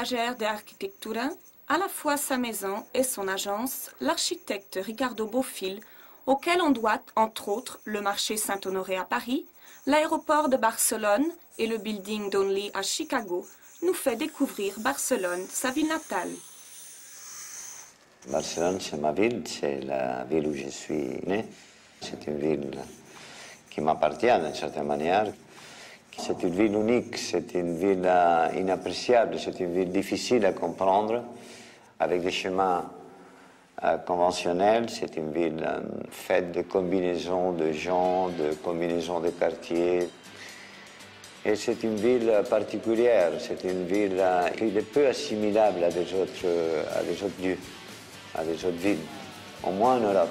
Taller de Arquitectura, à la fois sa maison et son agence, l'architecte Ricardo Bofill, auquel on doit, entre autres, le marché Saint-Honoré à Paris, l'aéroport de Barcelone et le building d'Only à Chicago, nous fait découvrir Barcelone, sa ville natale. Barcelone, c'est ma ville, c'est la ville où je suis né. C'est une ville qui m'appartient d'une certaine manière. C'est une ville unique, c'est une ville inappréciable, c'est une ville difficile à comprendre, avec des chemins conventionnels. C'est une ville faite de combinaisons de gens, de combinaisons de quartiers. Et c'est une ville particulière, c'est une ville qui est peu assimilable à des autres lieux, à des autres villes, au moins en Europe.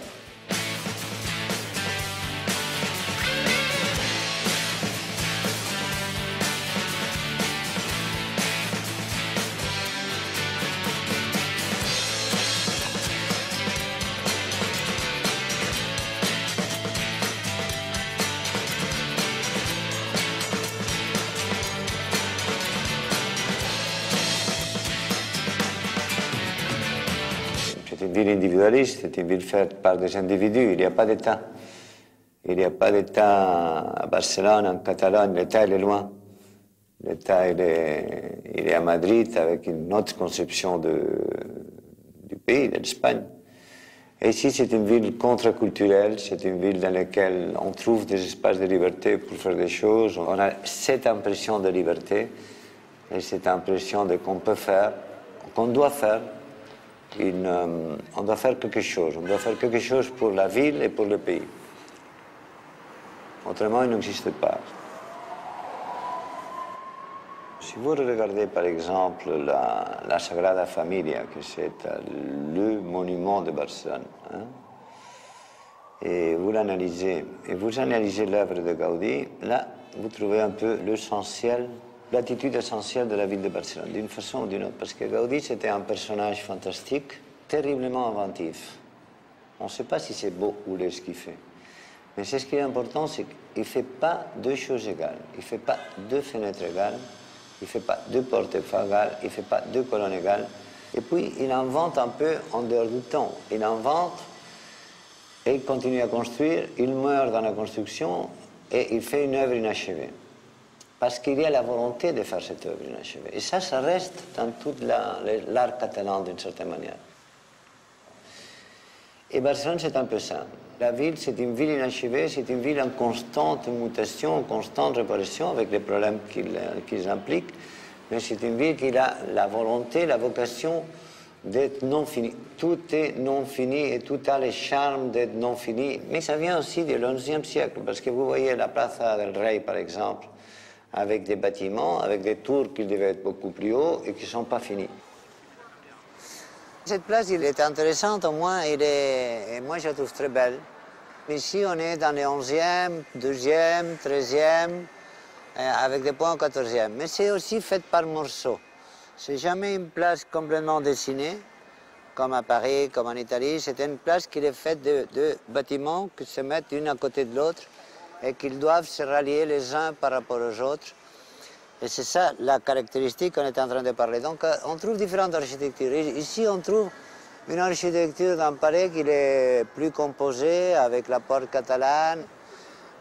C'est une ville individualiste, c'est une ville faite par des individus, il n'y a pas d'État. Il n'y a pas d'État à Barcelone, en Catalogne, l'État il est loin. L'État il est à Madrid avec une autre conception du pays, de l'Espagne. Et ici c'est une ville contre-culturelle, c'est une ville dans laquelle on trouve des espaces de liberté pour faire des choses. On a cette impression de liberté et cette impression de qu'on peut faire, qu'on doit faire. On doit faire quelque chose. On doit faire quelque chose pour la ville et pour le pays. Autrement, il n'existe pas. Si vous regardez par exemple la Sagrada Familia, que c'est le monument de Barcelone, hein, et vous l'analysez, et vous analysez l'œuvre de Gaudí, là, vous trouvez un peu l'essentiel, l'attitude essentielle de la ville de Barcelone, d'une façon ou d'une autre. Parce que Gaudí, c'était un personnage fantastique, terriblement inventif. On ne sait pas si c'est beau ou laid ce qu'il fait. Mais ce qui est important, c'est qu'il ne fait pas deux choses égales. Il ne fait pas deux fenêtres égales, il ne fait pas deux portes égales, il ne fait pas deux colonnes égales. Et puis, il invente un peu en dehors du temps. Il invente et il continue à construire, il meurt dans la construction et il fait une œuvre inachevée. Parce qu'il y a la volonté de faire cette œuvre inachevée. Et ça reste dans tout l'art catalan d'une certaine manière. Et Barcelone, c'est un peu ça. La ville, c'est une ville inachevée, c'est une ville en constante mutation, en constante réparation, avec les problèmes qu'ils impliquent. Mais c'est une ville qui a la volonté, la vocation d'être non finie. Tout est non fini et tout a le charme d'être non fini. Mais ça vient aussi du XIe siècle, parce que vous voyez la Plaza del Rey, par exemple, avec des bâtiments, avec des tours qui devaient être beaucoup plus hauts et qui ne sont pas finis. Cette place, il est intéressante, au moins, et moi je la trouve très belle. Ici, on est dans le 11e, 12e, 13e, avec des points au 14e. Mais c'est aussi fait par morceaux. C'est jamais une place complètement dessinée, comme à Paris, comme en Italie. C'est une place qui est faite de bâtiments qui se mettent l'un à côté de l'autre et qu'ils doivent se rallier les uns par rapport aux autres. Et c'est ça la caractéristique qu'on est en train de parler. Donc on trouve différentes architectures. Ici on trouve une architecture d'un palais qui est plus composée avec la porte catalane.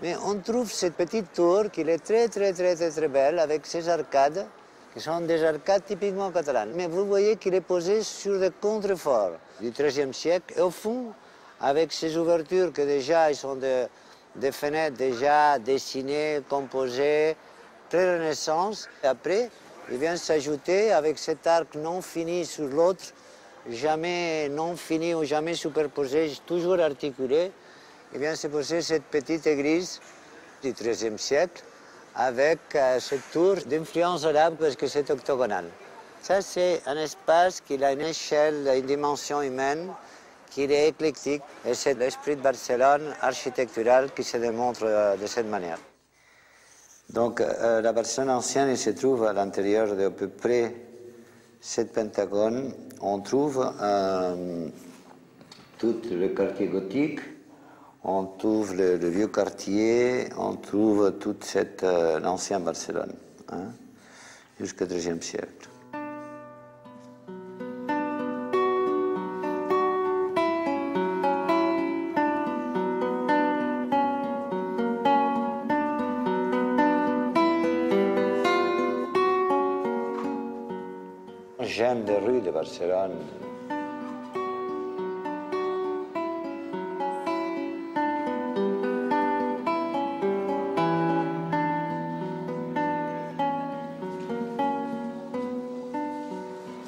Mais on trouve cette petite tour qui est très belle avec ses arcades, qui sont des arcades typiquement catalanes. Mais vous voyez qu'il est posé sur des contreforts du XIIIe siècle. Et au fond, avec ces ouvertures que déjà ils sont des fenêtres déjà dessinées, composées, très Renaissance. Et après, il vient s'ajouter avec cet arc non fini sur l'autre, jamais non fini ou jamais superposé, toujours articulé. Il vient se poser cette petite église du XIIIe siècle avec cette tour d'influence arabe parce que c'est octogonal. Ça, c'est un espace qui a une échelle, une dimension humaine, qui est éclectique. Et c'est l'esprit de Barcelone architectural qui se démontre de cette manière. Donc la Barcelone ancienne, il se trouve à l'intérieur d'à peu près 7 pentagones. On trouve tout le quartier gothique, on trouve le vieux quartier, on trouve toute l'ancien Barcelone, hein, jusqu'au XIIIe siècle. j'aime les rues de Barcelone.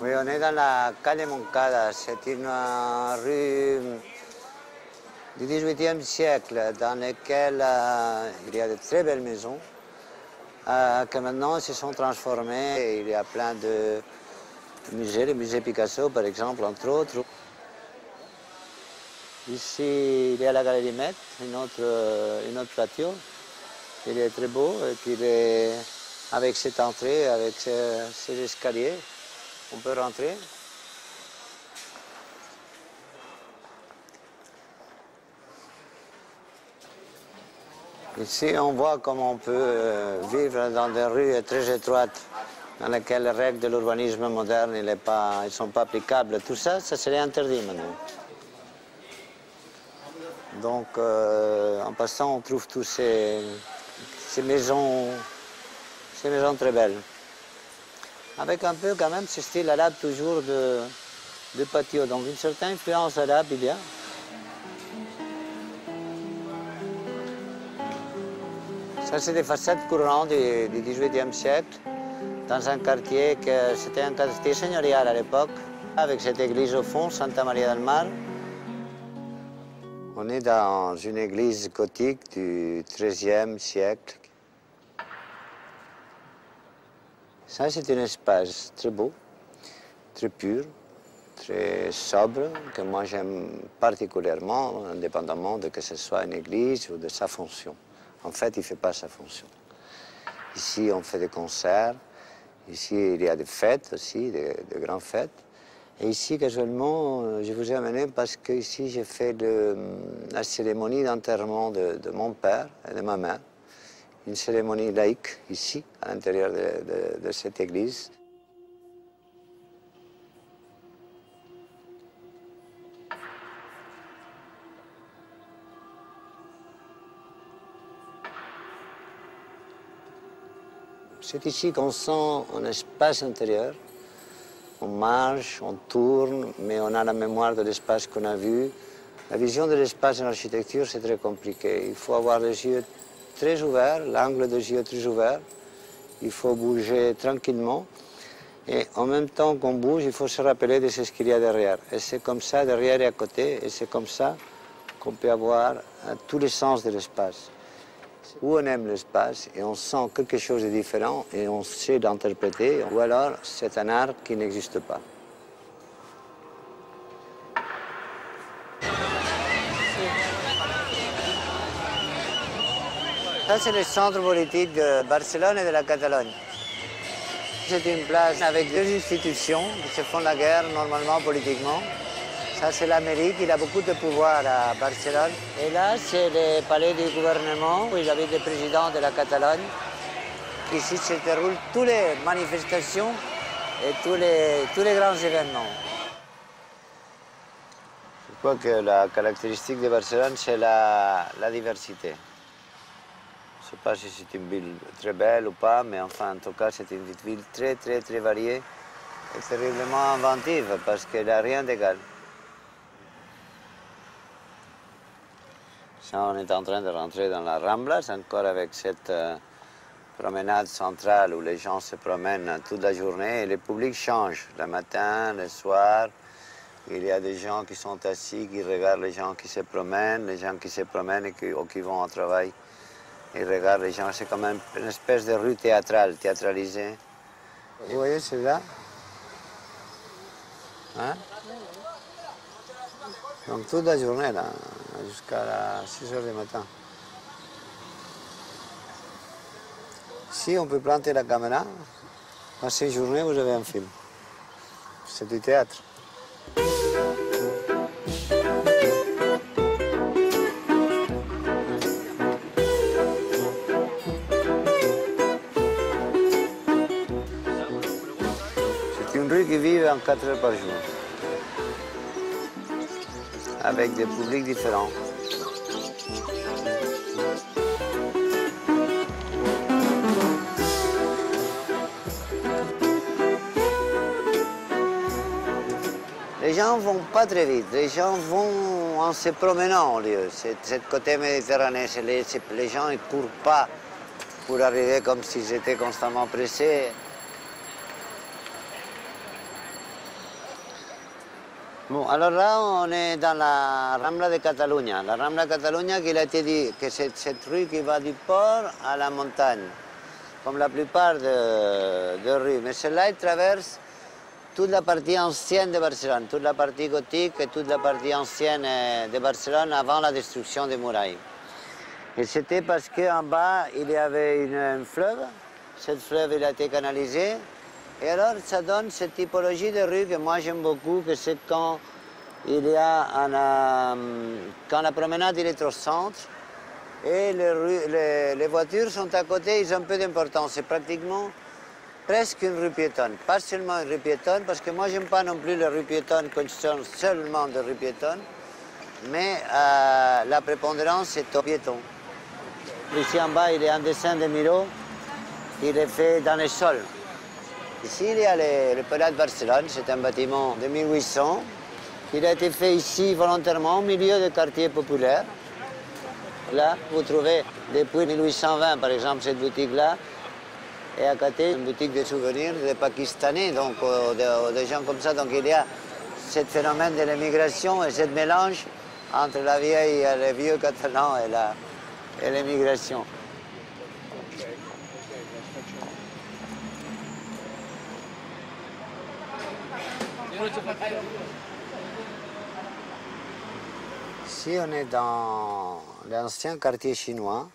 Oui, on est dans la calle Moncada. C'est une rue du XVIIIe siècle dans laquelle il y a de très belles maisons qui maintenant se sont transformées. Il y a plein de musées, le musée Picasso par exemple, entre autres. Ici, il y a la galerie Met, une autre patio. Il est très beau et puis avec cette entrée, avec ces escaliers, on peut rentrer. Ici, on voit comment on peut vivre dans des rues très étroites, dans lesquelles les règles de l'urbanisme moderne ne sont pas applicables. Tout ça, ça serait interdit maintenant. Donc, en passant, on trouve tous ces maisons très belles. Avec un peu, quand même, ce style arabe toujours de patio. Donc, une certaine influence arabe, il y a. Ça, c'est des façades courantes du XVIIIe siècle, dans un quartier que c'était un quartier seigneurial à l'époque, avec cette église au fond, Santa Maria del Mar. On est dans une église gothique du XIIIe siècle. Ça, c'est un espace très beau, très pur, très sobre, que moi j'aime particulièrement, indépendamment de que ce soit une église ou de sa fonction. En fait, il ne fait pas sa fonction. Ici, on fait des concerts. Ici, il y a des fêtes aussi, de grandes fêtes. Et ici, casuellement, je vous ai amené parce qu'ici, j'ai fait la cérémonie d'enterrement de mon père et de ma mère. Une cérémonie laïque, ici, à l'intérieur de cette église. C'est ici qu'on sent un espace intérieur. On marche, on tourne, mais on a la mémoire de l'espace qu'on a vu. La vision de l'espace en architecture, c'est très compliqué. Il faut avoir les yeux très ouverts, l'angle des yeux très ouvert. Il faut bouger tranquillement. Et en même temps qu'on bouge, il faut se rappeler de ce qu'il y a derrière. Et c'est comme ça, derrière et à côté, et c'est comme ça qu'on peut avoir tous les sens de l'espace. Où on aime l'espace et on sent quelque chose de différent et on sait l'interpréter, ou alors c'est un art qui n'existe pas. Ça, c'est le centre politique de Barcelone et de la Catalogne. C'est une place avec deux institutions qui se font la guerre normalement politiquement. Ça, c'est l'Amérique, il a beaucoup de pouvoir à Barcelone. Et là, c'est le palais du gouvernement où il avait le président de la Catalogne. Ici se déroulent toutes les manifestations et tous les grands événements. Je crois que la caractéristique de Barcelone, c'est la diversité. Je ne sais pas si c'est une ville très belle ou pas, mais enfin, en tout cas, c'est une ville très, très, très variée et terriblement inventive parce qu'elle n'a rien d'égal. On est en train de rentrer dans la Rambla, encore avec cette promenade centrale où les gens se promènent toute la journée et le public change. Le matin, le soir, il y a des gens qui sont assis, qui regardent les gens qui se promènent, les gens qui se promènent ou qui vont au travail. Ils regardent les gens, c'est comme une espèce de rue théâtrale, théâtralisée. Vous voyez celui-là? Hein? Donc toute la journée, là, jusqu'à 6 heures du matin. Si on peut planter la caméra, passer une journée, vous avez un film. C'est du théâtre. C'est une rue qui vit 24 heures par jour, avec des publics différents. Les gens ne vont pas très vite, les gens vont en se promenant au lieu. C'est côté méditerranéen, les gens ne courent pas pour arriver comme s'ils étaient constamment pressés. Bon, alors là, on est dans la Rambla de Catalunya. La Rambla de Catalunya, qu'il a été dit que c'est cette rue qui va du port à la montagne, comme la plupart de rues. Mais celle-là, elle traverse toute la partie ancienne de Barcelone, toute la partie gothique et toute la partie ancienne de Barcelone avant la destruction des murailles. Et c'était parce qu'en bas, il y avait un fleuve. Cette fleuve, il a été canalisé. Et alors, ça donne cette typologie de rue que moi j'aime beaucoup, que c'est quand il y a quand la promenade il est au centre et les voitures sont à côté, ils ont peu d'importance. C'est pratiquement presque une rue piétonne. Pas seulement une rue piétonne, parce que moi j'aime pas non plus les rues piétonnes quand sont seulement des rues piétonnes, mais la prépondérance est au piéton. Ici en bas, il y a un dessin de Miro, il est fait dans le sol. Ici, il y a le Palais de Barcelone, c'est un bâtiment de 1800. Il a été fait ici volontairement au milieu des quartiers populaires. Là, vous trouvez depuis 1820, par exemple, cette boutique-là. Et à côté, une boutique de souvenirs des Pakistanais, donc des gens comme ça. Donc il y a ce phénomène de l'immigration et ce mélange entre la vieille et le vieux catalan et l'immigration. Ici, on est dans l'ancien quartier chinois,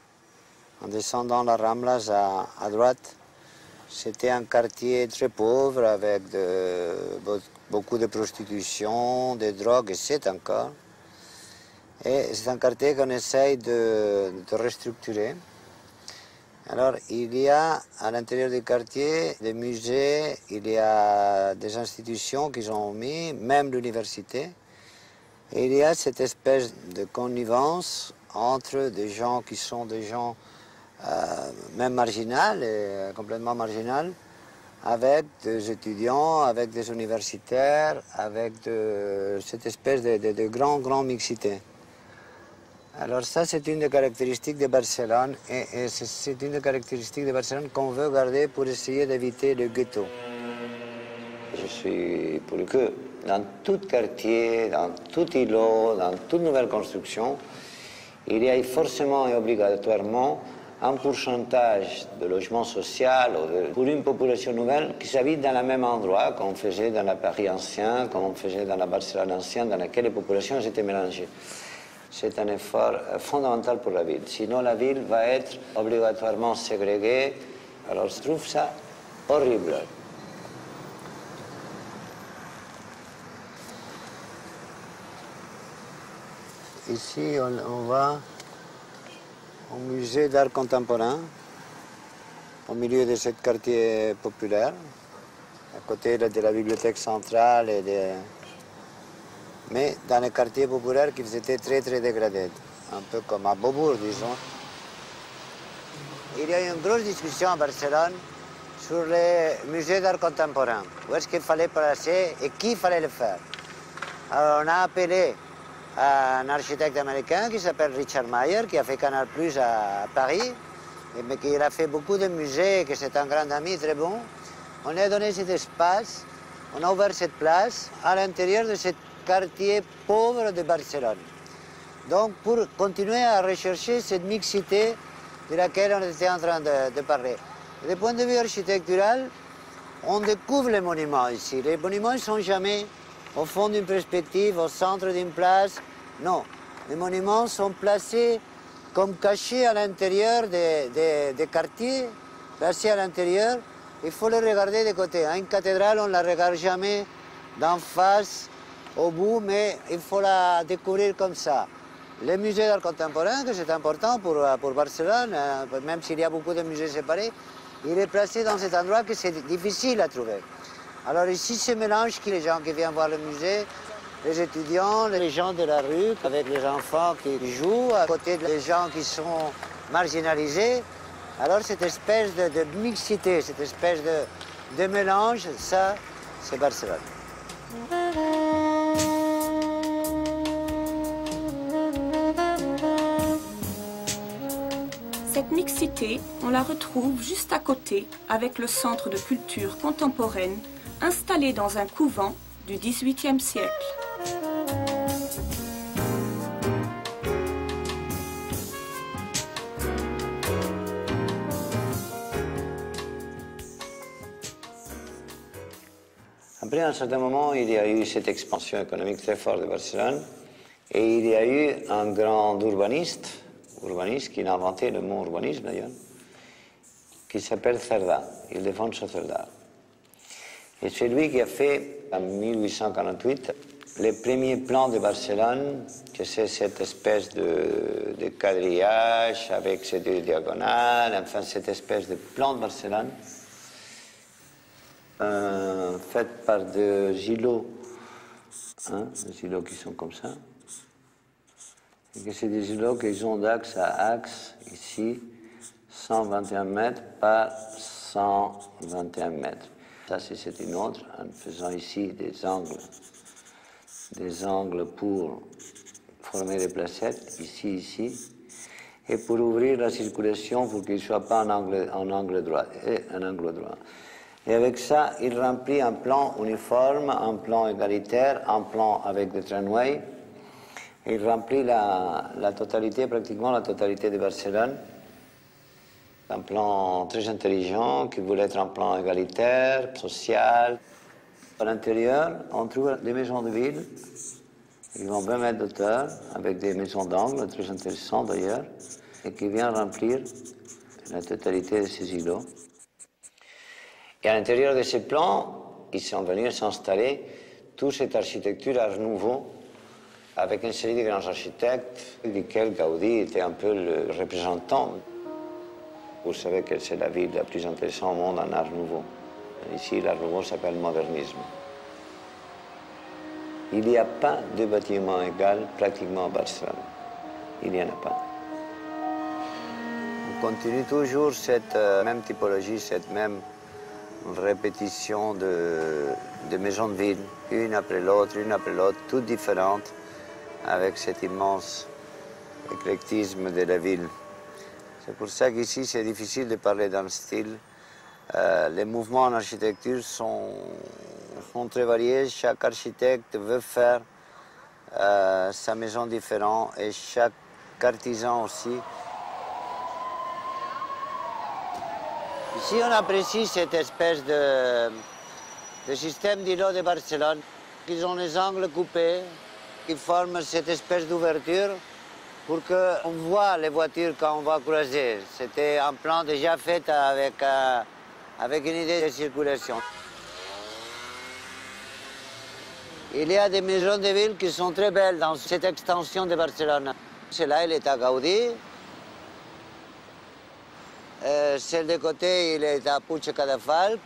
en descendant la Ramblas à droite. C'était un quartier très pauvre avec beaucoup de prostitution, de drogue, et c'est encore. Et c'est un quartier qu'on essaye de restructurer. Alors, il y a à l'intérieur du quartier des musées, il y a des institutions qu'ils ont mis, même l'université. Et il y a cette espèce de connivence entre des gens qui sont des gens même marginaux, et complètement marginaux, avec des étudiants, avec des universitaires, avec cette espèce de grande mixité. Alors ça, c'est une des caractéristiques de Barcelone, et c'est une des caractéristiques de Barcelone qu'on veut garder pour essayer d'éviter le ghetto. Je suis pour que dans tout quartier, dans tout îlot, dans toute nouvelle construction, il y ait forcément et obligatoirement un pourcentage de logement social pour une population nouvelle qui s'habite dans le même endroit qu'on faisait dans la Paris ancien, qu'on faisait dans la Barcelone ancienne, dans laquelle les populations étaient mélangées. C'est un effort fondamental pour la ville. Sinon, la ville va être obligatoirement ségrégée. Alors, je trouve ça horrible. Ici, on va au musée d'art contemporain, au milieu de ce quartier populaire, à côté de la bibliothèque centrale mais dans les quartiers populaires qui étaient très dégradés, un peu comme à Beaubourg, disons. Il y a eu une grosse discussion à Barcelone sur les musées d'art contemporain. Où est-ce qu'il fallait placer et qui fallait le faire. Alors on a appelé à un architecte américain qui s'appelle Richard Mayer, qui a fait Canal+ à Paris, mais qui a fait beaucoup de musées, que c'est un grand ami très bon. On lui a donné cet espace, on a ouvert cette place à l'intérieur de ce quartier pauvre de Barcelone. Donc pour continuer à rechercher cette mixité de laquelle on était en train de parler. Du point de vue architectural, on découvre les monuments ici. Les monuments ne sont jamais au fond d'une perspective, au centre d'une place. Non, les monuments sont placés comme cachés à l'intérieur des quartiers, placés à l'intérieur. Il faut les regarder de côté. Une cathédrale, on ne la regarde jamais d'en face, au bout, mais il faut la découvrir comme ça. Le musée d'art contemporain, que c'est important pour Barcelone, même s'il y a beaucoup de musées séparés, il est placé dans cet endroit que c'est difficile à trouver. Alors ici, ce mélange qui les gens qui viennent voir le musée, les étudiants, les gens de la rue, avec les enfants qui jouent, à côté des gens qui sont marginalisés. Alors cette espèce de mixité, cette espèce de mélange, ça, c'est Barcelone. Cette mixité, on la retrouve juste à côté avec le centre de culture contemporaine installé dans un couvent du XVIIIe siècle. Après, à un certain moment, il y a eu cette expansion économique très forte de Barcelone et il y a eu un grand urbaniste qui a inventé le mot urbanisme d'ailleurs, qui s'appelle Cerdà, Ildefonso Cerdà. Et c'est lui qui a fait, en 1848, les premiers plans de Barcelone, que c'est cette espèce de quadrillage avec ces deux diagonales, enfin cette espèce de plan de Barcelone, fait par des îlots, des îlots qui sont comme ça. Et que c'est des îlots qui ont d'axe à axe, ici, 121 mètres par 121 mètres. Ça, c'est une autre, en faisant ici des angles pour former des placettes, ici, et pour ouvrir la circulation pour qu'il ne soit pas en angle droit. Et avec ça, il remplit un plan uniforme, un plan égalitaire, un plan avec des tramways. Il remplit la totalité, pratiquement la totalité de Barcelone. Un plan très intelligent qui voulait être un plan égalitaire, social. À l'intérieur, on trouve des maisons de ville qui vont 20 mètres d'auteur, avec des maisons d'angle, très intéressantes d'ailleurs, et qui viennent remplir la totalité de ces îlots. Et à l'intérieur de ces plans, ils sont venus s'installer toute cette architecture art nouveau, avec une série de grands architectes, desquels Gaudí était un peu le représentant. Vous savez que c'est la ville la plus intéressante au monde en art nouveau. Ici, l'art nouveau s'appelle modernisme. Il n'y a pas de bâtiment égal pratiquement à Barcelone. Il n'y en a pas. On continue toujours cette même typologie, cette même répétition de maisons de ville, une après l'autre, toutes différentes, avec cet immense éclectisme de la ville. C'est pour ça qu'ici, c'est difficile de parler d'un style. Les mouvements en architecture sont très variés. Chaque architecte veut faire sa maison différente et chaque artisan aussi. Ici, on apprécie cette espèce de système d'îlots de Barcelone. Ils ont les angles coupés, qui forment cette espèce d'ouverture pour qu'on voit les voitures quand on va croiser. C'était un plan déjà fait avec une idée de circulation. Il y a des maisons de ville qui sont très belles dans cette extension de Barcelone. Celle-là, elle est à Gaudí. Celle de côté, il est à Puig Cadafalch.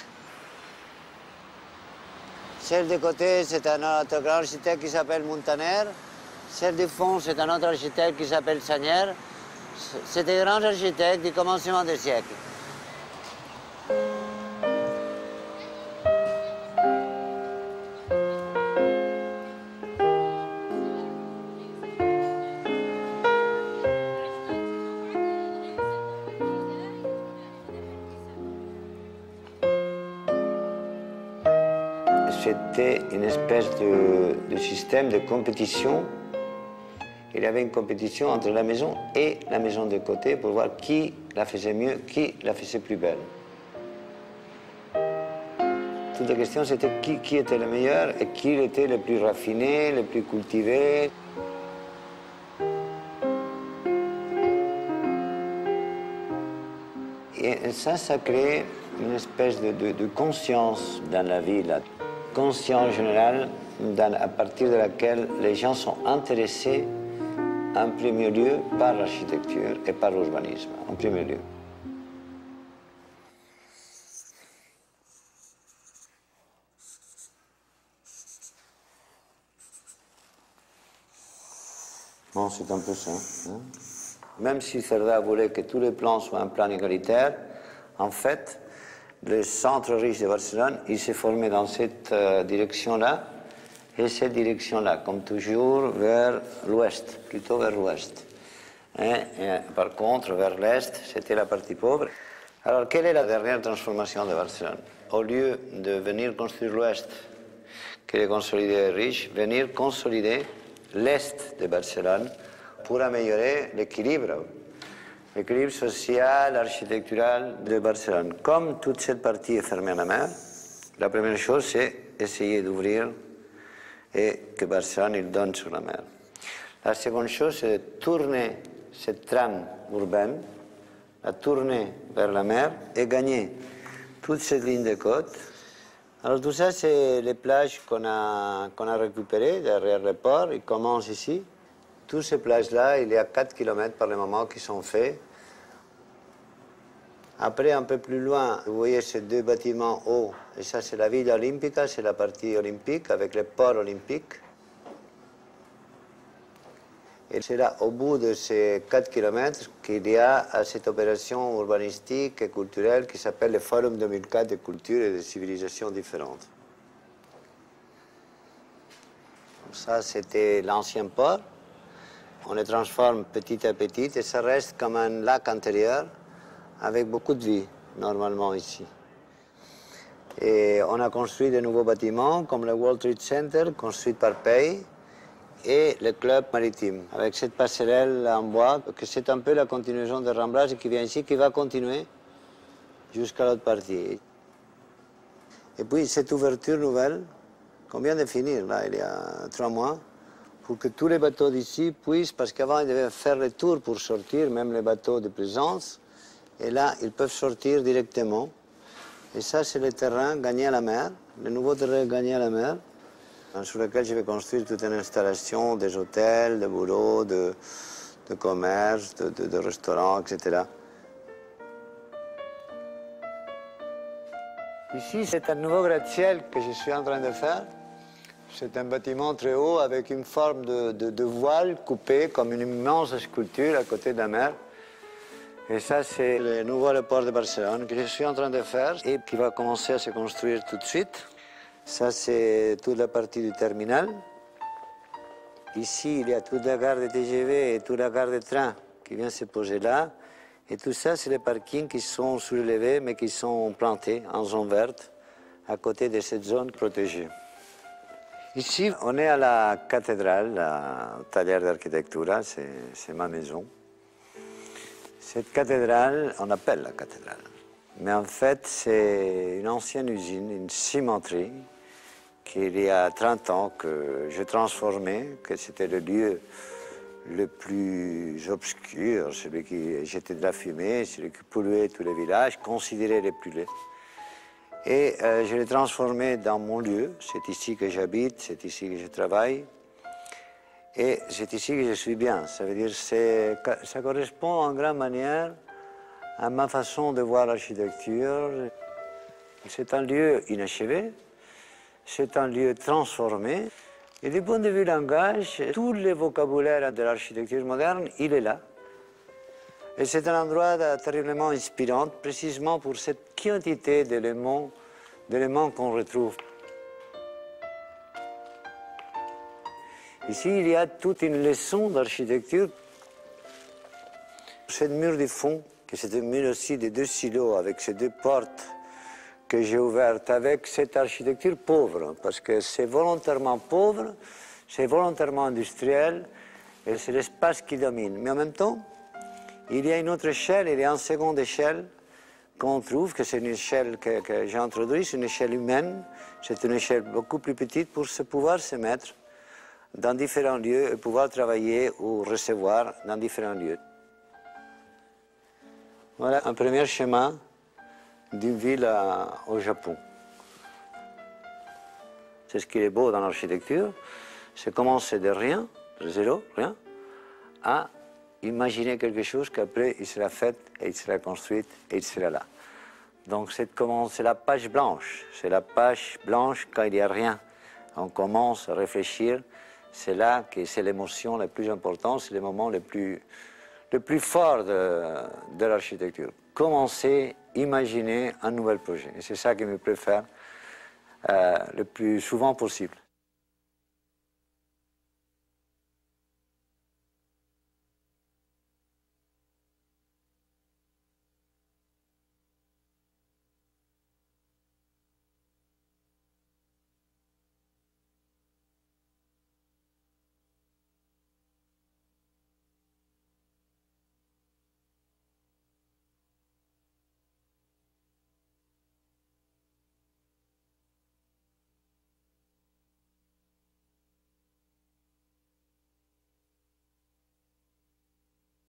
Celle de côté, c'est un autre grand architecte qui s'appelle Muntaner. Celle du fond, c'est un autre architecte qui s'appelle Sagnière. C'est des grands architectes du commencement du siècle. C'était une espèce de système de compétition. Il y avait une compétition entre la maison et la maison de côté pour voir qui la faisait mieux, qui la faisait plus belle. Toute la question, c'était qui était le meilleur et qui était le plus raffiné, le plus cultivé. Et ça crée une espèce de conscience dans la ville. Conscience générale à partir de laquelle les gens sont intéressés en premier lieu par l'architecture et par l'urbanisme, en premier lieu. Bon, c'est un peu ça. Hein? Même si Cerdà voulait que tous les plans soient un plan égalitaire, en fait, le centre riche de Barcelone, il s'est formé dans cette direction-là, et cette direction-là, comme toujours, vers l'ouest, plutôt vers l'ouest. Et par contre, vers l'est, c'était la partie pauvre. Alors, quelle est la dernière transformation de Barcelone? Au lieu de venir construire l'ouest, qui est consolidé et riche, venir consolider l'est de Barcelone pour améliorer l'équilibre social, architectural de Barcelone. Comme toute cette partie est fermée à la mer, la première chose, c'est essayer d'ouvrir et que Barcelone il donne sur la mer. La seconde chose, c'est de tourner cette trame urbaine, la tourner vers la mer et gagner toute cette ligne de côte. Alors tout ça, c'est les plages qu'on a récupérées derrière le port. Ils commencent ici. Toutes ces plages-là, il y a 4 km par le moment qui sont faits. Après, un peu plus loin, vous voyez ces deux bâtiments hauts. Et ça, c'est la Villa Olímpica, c'est la partie olympique avec le port olympique. Et c'est là, au bout de ces 4 km, qu'il y a cette opération urbanistique et culturelle qui s'appelle le Forum 2004 de cultures et de civilisations différentes. Ça, c'était l'ancien port. On le transforme petit à petit et ça reste comme un lac intérieur avec beaucoup de vie, normalement, ici. Et on a construit de nouveaux bâtiments comme le World Trade Center, construit par Pei, et le club maritime, avec cette passerelle en bois, que c'est un peu la continuation de Ramblas qui vient ici, qui va continuer jusqu'à l'autre partie. Et puis cette ouverture nouvelle, qu'on vient de finir, là, il y a 3 mois, pour que tous les bateaux d'ici puissent, parce qu'avant ils devaient faire le tour pour sortir, même les bateaux de plaisance, et là ils peuvent sortir directement. Et ça c'est le terrain gagné à la mer, le nouveau terrain gagné à la mer, sur lequel je vais construire toute une installation, des hôtels, de bureaux, de commerce, de restaurants, etc. Ici, c'est un nouveau gratte-ciel que je suis en train de faire. C'est un bâtiment très haut avec une forme de voile coupée comme une immense sculpture à côté de la mer. Et ça, c'est le nouveau aéroport de Barcelone que je suis en train de faire et qui va commencer à se construire tout de suite. Ça, c'est toute la partie du terminal. Ici, il y a toute la gare de TGV et toute la gare de train qui vient se poser là. Et tout ça, c'est les parkings qui sont surélevés, mais qui sont plantés en zone verte, à côté de cette zone protégée. Ici, on est à la cathédrale, au Taller d'Architectura, c'est ma maison. Cette cathédrale, on appelle la cathédrale. Mais en fait, c'est une ancienne usine, une cimenterie, qu'il y a 30 ans que j'ai transformé, que c'était le lieu le plus obscur, celui qui jetait de la fumée, celui qui polluait tous les villages, considéré les plus laids. Et je l'ai transformé dans mon lieu, c'est ici que j'habite, c'est ici que je travaille, et c'est ici que je suis bien. Ça veut dire que ça correspond en grande manière à ma façon de voir l'architecture. C'est un lieu inachevé, c'est un lieu transformé. Et du point de vue langage, tout le vocabulaire de l'architecture moderne, il est là. Et c'est un endroit terriblement inspirant, précisément pour cette quantité d'éléments qu'on retrouve. Ici, il y a toute une leçon d'architecture. Cette mur du fond, que c'est un mur aussi de 2 silos avec ces 2 portes que j'ai ouvertes avec cette architecture pauvre, parce que c'est volontairement pauvre, c'est volontairement industriel, et c'est l'espace qui domine. Mais en même temps, il y a une autre échelle, il y a une seconde échelle qu'on trouve, que c'est une échelle que j'ai introduite, c'est une échelle humaine, c'est une échelle beaucoup plus petite pour pouvoir se mettre dans différents lieux et pouvoir travailler ou recevoir dans différents lieux. Voilà un premier schéma d'une ville au Japon. C'est ce qui est beau dans l'architecture, c'est commencer de rien, de zéro, rien, à imaginer quelque chose qu'après il sera fait et il sera construit et il sera là. Donc c'est la page blanche, c'est la page blanche quand il n'y a rien. On commence à réfléchir, c'est là que c'est l'émotion la plus importante, c'est le moment le plus fort de l'architecture. Commencer, imaginer un nouvel projet. Et c'est ça que je préfère le plus souvent possible.